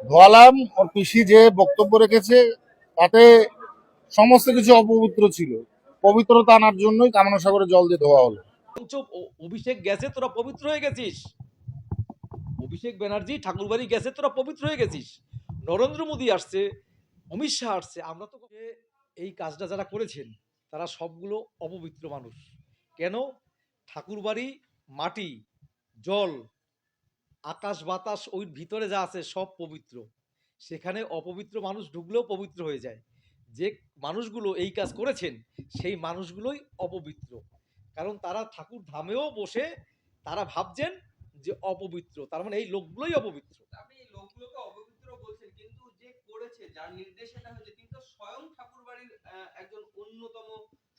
গোয়ালাম ওর পিসি যে বক্তব্য রেখেছে তাতে সমস্ত কিছু অপবিত্র ছিল, পবিত্রতা আনার জন্যই কামনা সাগরে জল দিয়ে ধোয়া হলো। অভিষেক গেছে, তোরা পবিত্র হয়ে গেছিস। অভিষেক ব্যানার্জি ঠাকুরবাড়ি গেছে, তোরা পবিত্র হয়ে গেছিস। নরেন্দ্র মোদী আসছে, অমিত শাহ আসছে, আমরা তো এই কাজটা যারা করেছেন তারা সবগুলো অপবিত্র মানুষ। কেন? ঠাকুরবাড়ি মাটি, জল, আকাশ বাতাস ওই ভিতরে যা আছে সব পবিত্র। সেখানে অপবিত্র মানুষ ঢুকলেও পবিত্র হয়ে যায়। যে মানুষগুলো এই কাজ করেছেন সেই মানুষগুলোই অপবিত্র, কারণ তারা ঠাকুর ধামেও বসে তারা ভাবছেন যে অপবিত্র, তার মানে এই লোকগুলোই অপবিত্র। আপনি এই লোকগুলোকে অপবিত্র বলছেন, কিন্তু যে করেছে, যার নির্দেশে এটা হয়েছে, তিনি তো স্বয়ং ঠাকুরবাড়ির একজন অন্যতম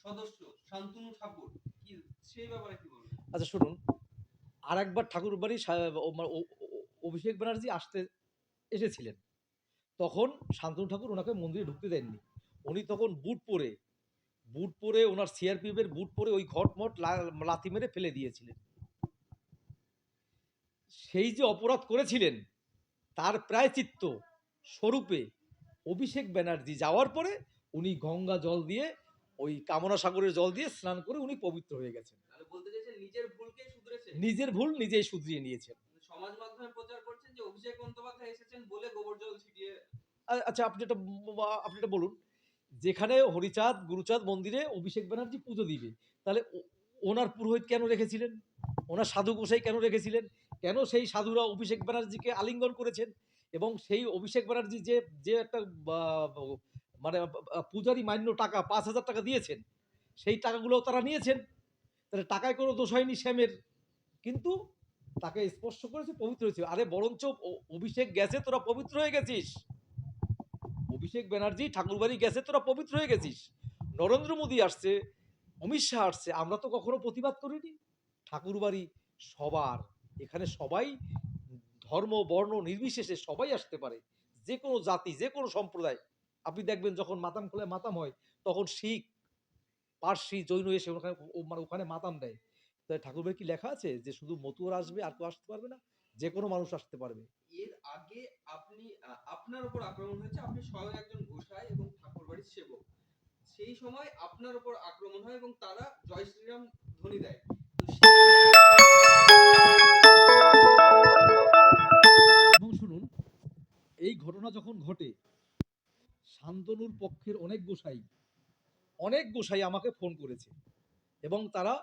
সদস্য শান্তনু ঠাকুর। কি সেই ব্যাপারে কি বলবেন? আচ্ছা শুনুন, আর একবার ঠাকুরবাড়ি অভিষেক ব্যানার্জি এসেছিলেন, তখন শান্তনু ঠাকুর ওনাকে মন্দিরে ঢুকতে দেননি। উনি তখন বুট পরে ওনার সিআরপিএফ এর বুট পরে ওই ঘটমট লাথি মেরে ফেলে দিয়েছিলেন। সেই যে অপরাধ করেছিলেন তার প্রায়চিত্ত স্বরূপে অভিষেক ব্যানার্জি যাওয়ার পরে উনি গঙ্গা জল দিয়ে, ওই কামনা সাগরের জল দিয়ে স্নান করে উনি পবিত্র হয়ে গেছেন। তাহলে বলতে চাইছেন নিজের ভুলকেই শুধরেছেন। নিজের ভুল নিজেই শুধরিয়ে নিয়েছেন। সমাজ মাধ্যমে প্রচার করছেন যে অভিষেক বন্দ্যোপাধ্যায় এসেছেন বলে গোবর জল ছিটিয়ে। আচ্ছা আপনি এটা বলুন, যেখানে হরিচাঁদ গুরুচাঁদ মন্দিরে অভিষেক ব্যানার্জি পুজো দিবে, তাহলে ওনার পুরোহিত কেন রেখেছিলেন? ওনার সাধু গোসাই কেন রেখেছিলেন? কেন সেই সাধুরা অভিষেক ব্যানার্জিকে আলিঙ্গন করেছেন? এবং সেই অভিষেক ব্যানার্জি যে যে একটা মানে পূজারি মান্য টাকা 5,000 টাকা দিয়েছেন, সেই টাকাগুলো তারা নিয়েছেন। তাহলে টাকায় কোনো দোষ হয়নি শ্যামের, কিন্তু তাকে স্পর্শ করেছে, পবিত্র হয়েছে। আরে বরঞ্চ অভিষেক গেছে, তোরা পবিত্র হয়ে গেছিস। অভিষেক ব্যানার্জি ঠাকুরবাড়ি গেছে, তোরা পবিত্র হয়ে গেছিস। নরেন্দ্র মোদী আসছে, অমিত শাহ আসছে, আমরা তো কখনো প্রতিবাদ করিনি। ঠাকুরবাড়ি সবার, এখানে সবাই ধর্ম বর্ণ নির্বিশেষে সবাই আসতে পারে, যে কোনো জাতি, যে কোনো সম্প্রদায়। আপনি দেখবেন যখন মাতাম খোলায় মাতাম হয়, তখন শিখ, পার্সি, জৈন এসে ওখানে মানে ওখানে মাতাম দেয়। তাই ঠাকুরবাড়ি কি লেখা আছে যে শুধু মতুয়ারা আসবে আর কেউ আসতে পারবে না? যে কোনো মানুষ আসতে পারবে। এর আগে আপনি আপনার উপর আক্রমণ হয়েছে, আপনি স্বয়ং একজন গোসাই এবং ঠাকুরবাড়ির সেবক। সেই সময় আপনার উপর আক্রমণ হয় এবং তারা জয় শ্রীরাম ধ্বনি দেয়। এবং শুনুন, এই ঘটনা যখন ঘটে, শান্তনুর পক্ষের অনেক গোসাই আমাকে ফোন করেছে এবং তারা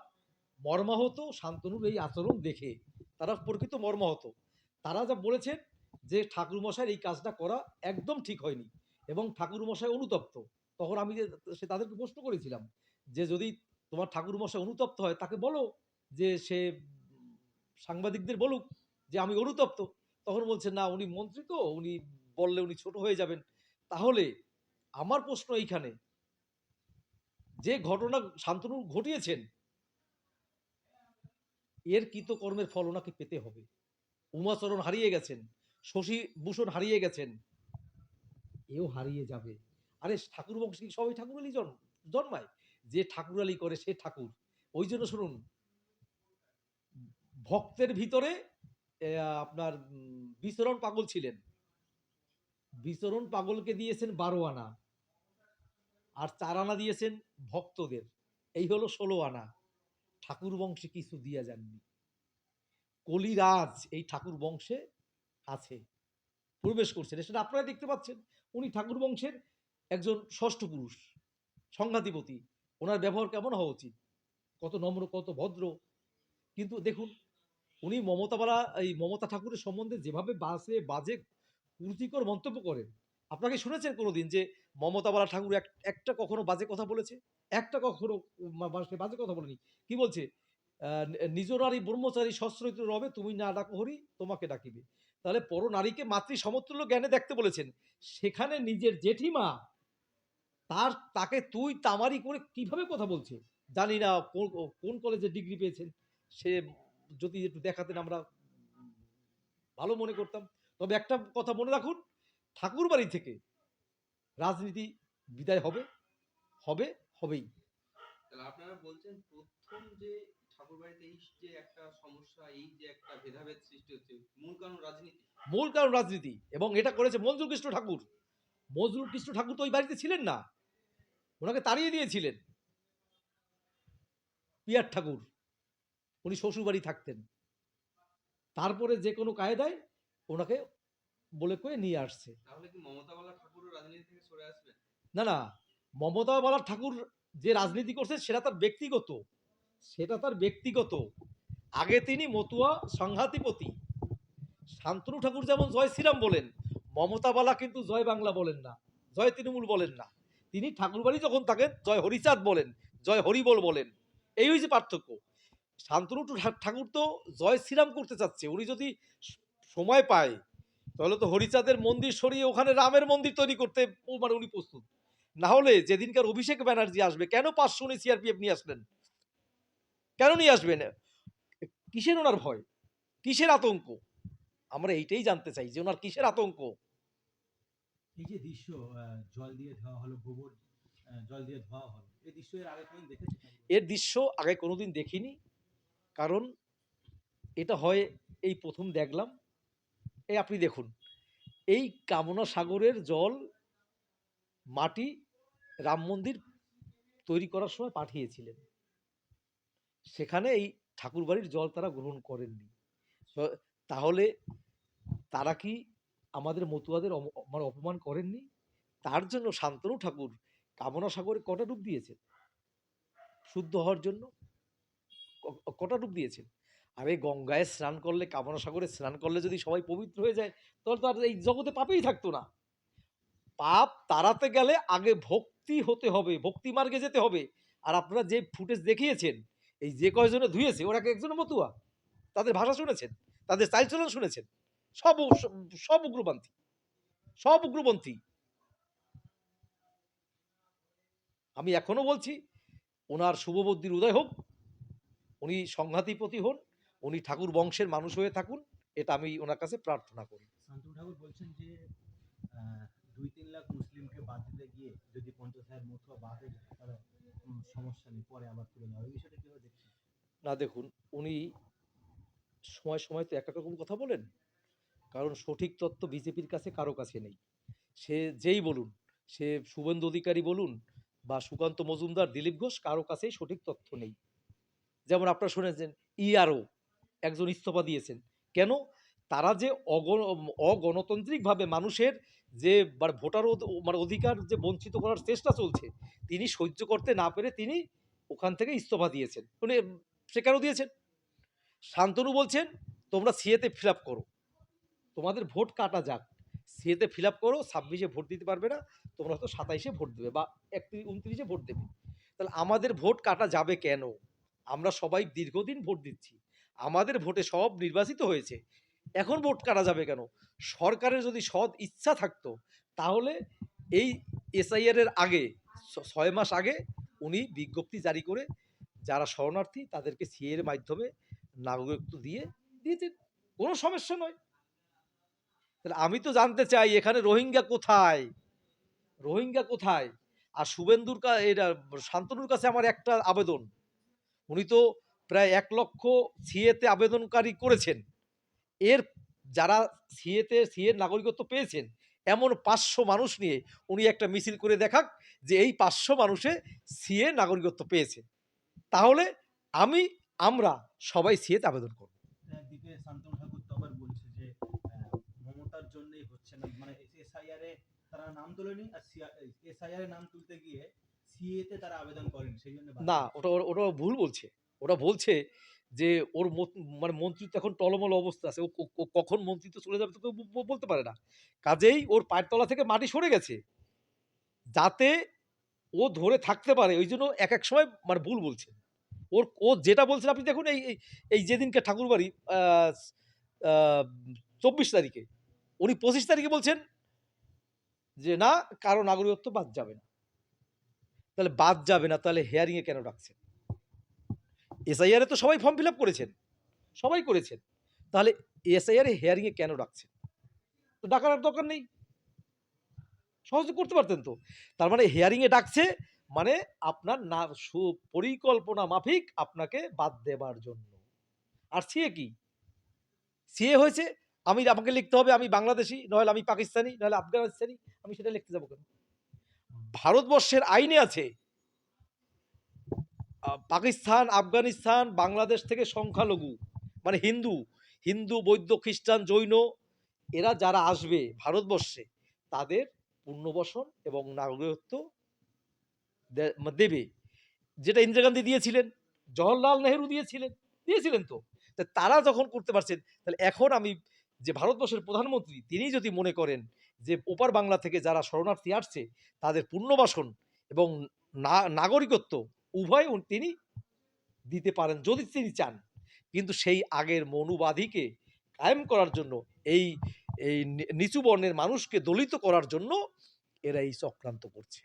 মর্মাহত শান্তনুর এই আচরণ দেখে। তারা প্রকৃত মর্মাহত। তারা যা বলেছেন যে ঠাকুরমশাইয়ের এই কাজটা করা একদম ঠিক হয়নি এবং ঠাকুরমশাই অনুতপ্ত। তখন আমি সে তাদেরকে প্রশ্ন করেছিলাম যে যদি তোমার ঠাকুরমশাই অনুতপ্ত হয় তাকে বলো, যে সে সাংবাদিকদের বলুক যে আমি অনুতপ্ত। তখন বলছেন না, উনি মন্ত্রী তো, উনি বললে উনি ছোট হয়ে যাবেন। তাহলে আমার প্রশ্ন এইখানে, যে ঘটনা শান্তনু ঘটিয়েছেন এর কৃতকর্মের ফল ওনাকে পেতে হবে। উমাচরণ হারিয়ে গেছেন, শশী ভূষণ হারিয়ে গেছেন, এও হারিয়ে যাবে। আরে ঠাকুর বংশ কি সবাই ঠাকুরালি জন্মায়? যে ঠাকুরালি করে সে ঠাকুর। ওই জন্য শুনুন, ভক্তের ভিতরে আপনার বিচরণ পাগল ছিলেন। বিচরণ পাগলকে দিয়েছেন 12 আনা, আর 4 আনা দিয়েছেন ভক্তদের। এই হলো 16 আনা। ঠাকুর বংশে কিছু দিয়া যাননি। কলিরাজ এই ঠাকুর বংশে আছে, প্রবেশ করছেন, সেটা আপনারা দেখতে পাচ্ছেন। উনি ঠাকুর বংশের একজন ষষ্ঠ পুরুষ, সংঘাতিপতি। ওনার ব্যবহার কেমন হওয়া উচিত? কত নম্র, কত ভদ্র। কিন্তু দেখুন, উনি এই মমতা ঠাকুরের সম্বন্ধে যেভাবে বাজে কুরুচিকর মন্তব্য করেন। আপনাকে শুনেছেন কোনোদিন যে মমতাবালা ঠাকুর একটা কখনো বাজে কথা বলেছে? একটা কখনো সে বাজে কথা বলেনি। কি বলছে? নিজ নারী ব্রহ্মচারী সশ্রয়িত রবে, তুমি না ডাকো হরি তোমাকে ডাকিবে। তাহলে পর নারীকে মাতৃ সমতুল্য জ্ঞানে দেখতে বলেছেন। সেখানে নিজের জেঠিমা তাকে তুই তামারি করে কিভাবে কথা বলছে? জানি না কোন কলেজে ডিগ্রি পেয়েছেন। সে যদি একটু দেখাতেন আমরা ভালো মনে করতাম। তবে একটা কথা মনে রাখুন, ঠাকুর বাড়ি থেকে রাজনীতি বিদায় হবে, হবেই। তাহলে আপনারা বলছেন প্রথম যে ঠাকুরবাড়িতে এই যে একটা সমস্যা, এই যে একটা ভেদাভেদ সৃষ্টি হচ্ছে, মূল কারণ রাজনীতি। মূল কারণ রাজনীতি। এবং এটা করেছে মঞ্জুর কৃষ্ণ ঠাকুর। মঞ্জুর কৃষ্ণ ঠাকুর তো ওই বাড়িতে ছিলেন না, ওনাকে তাড়িয়ে দিয়েছিলেন পিয়ার ঠাকুর, উনি শ্বশুর বাড়ি থাকতেন। তারপরে যে কোনো কায়দায় ওনাকে বলে কয়ে নিয়ে আসছে। তাহলে কি মমতা বালা ঠাকুরও রাজনীতি থেকে সরে আসবেন? না না, মমতা বালা ঠাকুর যে রাজনীতি করছে সেটা তার ব্যক্তিগত, সেটা তার ব্যক্তিগত। আগে তিনি মতুয়া সংঘাতিপতি। শান্তনু ঠাকুর যেমন জয় শ্রীরাম বলেন, মমতা বালা কিন্তু জয় বাংলা বলেন না, জয় তৃণমূল বলেন না। তিনি ঠাকুরবাড়ি যখন থাকেন জয় হরিচাঁদ বলেন, জয় হরিবল বলেন। এই হচ্ছে পার্থক্য। শান্তনু ঠাকুর তো জয় শ্রীরাম করতে চাচ্ছে। উনি যদি সময় পায় তাহলে তো হরিচাঁদের মন্দির সরিয়ে ওখানে রামের মন্দির তৈরি করতে মানে উনি প্রস্তুত। না হলে যেদিনকার অভিষেক ব্যানার্জি আসবে, কেন 500 উনি সিআরপিএফ নিয়ে আসলেন? কেন নিয়ে আসবেন? কিসের ওনার ভয়, কিসের আতঙ্ক? আমরা এইটাই জানতে চাই যে ওনার কিসের আতঙ্ক। এই যে দৃশ্য, জল দিয়ে ধোয়া হলো, গোবর জল দিয়ে ধোয়া হলো, এই দৃশ্য এর আগে কোনদিন দেখেছেন? এর দৃশ্য আগে কোনোদিন দেখিনি, কারণ এটা হয় এই প্রথম দেখলাম। এই আপনি দেখুন, এই কামনা সাগরের জল মাটি রাম মন্দির তৈরি করার সময় পাঠিয়েছিলেন, সেখানে এই ঠাকুরবাড়ির জল তারা গ্রহণ করেননি। তাহলে তারা কি আমাদের মতুয়াদের মানে অপমান করেননি? তার জন্য শান্তনু ঠাকুর কামনা সাগরে কটা ডুব দিয়েছেন শুদ্ধ হওয়ার জন্য? কটা ডুব দিয়েছেন? আরে গঙ্গায় স্নান করলে, কামনা সাগরে স্নান করলে যদি সবাই পবিত্র হয়ে যায়, তাহলে তো আর এই জগতে পাপেই থাকতো না। পাপ তাড়াতে গেলে আগে ভক্তি হতে হবে, ভক্তি মার্গে যেতে হবে। আর আপনারা যে ফুটেজ দেখিয়েছেন, এই যে কয়জনে ধুয়েছে ওরা কি একজনের মতুয়া? তাদের ভাষা শুনেছেন, তাদের চালচলন শুনেছেন? সব সব উগ্রপন্থী, সব উগ্রপন্থী। আমি এখনো বলছি, ওনার শুভবুদ্ধির উদয় হোক, উনি সংঘাতিপতি হন, উনি ঠাকুর বংশের মানুষ হয়ে থাকুন, এটা আমি ওনার কাছে প্রার্থনা করি। শান্তনু ঠাকুর বলছেন যে 2-3 লাখ মুসলিমকে বাদ দিতে গিয়ে যদি 50,000 মতুয়া বাদ হয়ে যায় তাহলে কোনো সমস্যা নেই, পরে আবার তুলে নেওয়া। এই বিষয়টা কিভাবে দেখছেন? না দেখুন, উনি সময় সময় তো এক এক রকম কথা বলেন, কারণ সঠিক তথ্য বিজেপির কাছে কারো কাছে নেই। সে যেই বলুন, সে শুভেন্দু অধিকারী বলুন বা সুকান্ত মজুমদার, দিলীপ ঘোষ, কারো কাছেই সঠিক তথ্য নেই। যেমন আপনারা শুনেছেন ইআরও একজন ইস্তফা দিয়েছেন। কেন? তারা যে অগণতান্ত্রিকভাবে মানুষের যে ভোটার মানে অধিকার যে বঞ্চিত করার চেষ্টা চলছে, তিনি সহ্য করতে না পেরে তিনি ওখান থেকে ইস্তফা দিয়েছেন। উনি সে কেন দিয়েছেন? শান্তনু বলছেন তোমরা সিএতে ফিল আপ করো, তোমাদের ভোট কাটা যাক, সিএতে ফিল আপ করো, 26-এ ভোট দিতে পারবে না, তোমরা হয়তো 27-এ ভোট দেবে বা 29-এ ভোট দেবে। তাহলে আমাদের ভোট কাটা যাবে কেন? আমরা সবাই দীর্ঘদিন ভোট দিচ্ছি, আমাদের ভোটে সব নির্বাচিত হয়েছে, এখন ভোট কাটা যাবে কেন? সরকারের যদি সৎ ইচ্ছা থাকতো তাহলে এই এসআইআর এর আগে 6 মাস আগে উনি বিজ্ঞপ্তি জারি করে যারা শরণার্থী তাদেরকে সিএ এর মাধ্যমে নাগরিকত্ব দিয়েছেন, কোনো সমস্যা নয়। তাহলে আমি তো জানতে চাই এখানে রোহিঙ্গা কোথায়, রোহিঙ্গা কোথায়? আর শুভেন্দুর এটা শান্তনুর কাছে আমার একটা আবেদন, উনি তো প্রায় 1 লক্ষ সিএতে আবেদনকারী করেছেন, এর যারা সিএর নাগরিকত্ব পেয়েছেন এমন 500 মানুষ নিয়ে উনি একটা মিছিল করে দেখাক যে এই 500 মানুষে সিএ নাগরিকত্ব পেয়েছে, তাহলে আমরা সবাই সিএতে আবেদন করব। একদিকে শান্তনু ঠাকুর তো আবার বলছে যে মমতার জন্যই হচ্ছে না, মানে এসআইআর এ তারা নাম তোলেনি, আর এসআইআর এ নাম তুলতে গিয়ে সিএ তে তারা আবেদন করেনি, সেই জন্য না, ওটা ভুল বলছে। ওটা বলছে যে ওর মানে মন্ত্রিত্ব এখন টলমল অবস্থা আছে, ও কখন মন্ত্রিত্ব চলে যাবে তো কেউ বলতে পারে না। কাজেই ওর পায়ের তলা থেকে মাটি সরে গেছে, যাতে ও ধরে থাকতে পারে, ওই জন্য এক এক সময় মানে ভুল বলছে। ও যেটা বলছেন আপনি দেখুন, এই যেদিনকে ঠাকুরবাড়ি 24 তারিখে, উনি 25 তারিখে বলছেন যে না, কারো নাগরিকত্ব বাদ যাবে না। তাহলে বাদ যাবে না, তাহলে হেয়ারিং এ কেন ডাকছেন? এসআইআর এ তো সবাই ফর্ম ফিল আপ করেছেন, সবাই করেছেন, তাহলে এসআইআর এ হেয়ারিং এ কেন ডাকছেন? তো ডাকার দরকার নেই, সহজে করতে পারতেন তো। তার মানে হেয়ারিং এ ডাকছে মানে আপনার না পরিকল্পনা মাফিক আপনাকে বাদ দেবার জন্য। আর সিএ কি? সিএ হয়েছে আমাকে লিখতে হবে আমি বাংলাদেশি, নইলে আমি পাকিস্তানি, নইলে আফগানিস্তানি, আমি সেটা লিখতে যাবো কেন? ভারতবর্ষের আইনে আছে পাকিস্তান, আফগানিস্তান, বাংলাদেশ থেকে সংখ্যালঘু মানে হিন্দু, বৌদ্ধ, খ্রিস্টান, জৈন এরা যারা আসবে ভারতবর্ষে তাদের পুনর্বাসন এবং নাগরিকত্ব দেবে, যেটা ইন্দিরা গান্ধী দিয়েছিলেন, জওহরলাল নেহেরু দিয়েছিলেন তো। তা তারা যখন করতে পারছেন, তাহলে এখন আমি যে ভারতবর্ষের প্রধানমন্ত্রী তিনি যদি মনে করেন যে ওপার বাংলা থেকে যারা শরণার্থী আসছে তাদের পুনর্বাসন এবং নাগরিকত্ব উভয় তিনি দিতে পারেন যদি তিনি চান, কিন্তু সেই আগের মনুবাদীকে কায়েম করার জন্য এই এই নিচু বর্ণের মানুষকে দলিত করার জন্য এরা এই চক্রান্ত করছে।